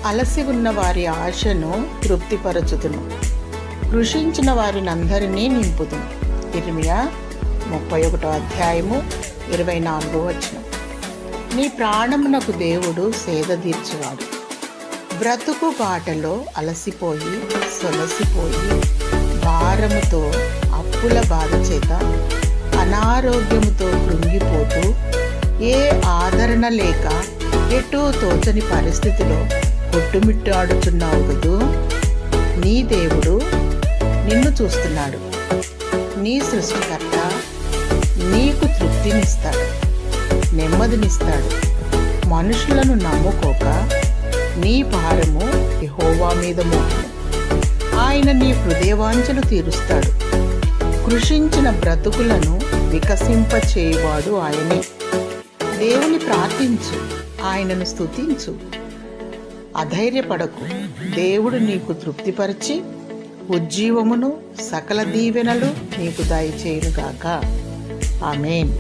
అలసి ఉన్న వారి ఆశను తృప్తిపరచుదును, కృషించిన వారినందరినీ నింపుదును. ఇర్మియా 31:24. నీ ప్రాణమునకు దేవుడు సేద తీర్చువాడు. బ్రతుకు బాటలో అలసిపోయి సొలసిపోయి భారముతో, అప్పుల బాధ చేత, అనారోగ్యముతో కృంగిపోతూ, ఏ ఆదరణ లేక ఎటూ తోచని పరిస్థితిలో కొట్టుమిట్టాడుచున్నావు కదూ. నీ దేవుడు నిన్ను చూస్తున్నాడు. నీ సృష్టికర్త నీకు తృప్తినిస్తాడు, నెమ్మదినిస్తాడు. మనుషులను నమ్ముకోక నీ భారము యెహోవా మీద మోపుము. ఆయన నీ హృదయవాంఛలు తీరుస్తాడు. కృషించిన బ్రతుకులను వికసింపచేయువాడు ఆయనే. దేవుని ప్రార్థించు, ఆయనను స్తుతించు. అధైర్యపడకు. దేవుడు నీకు తృప్తిపరిచి ఉజ్జీవమును, సకల దీవెనలు నీకు దయచేయునుగాక. ఆమేన్.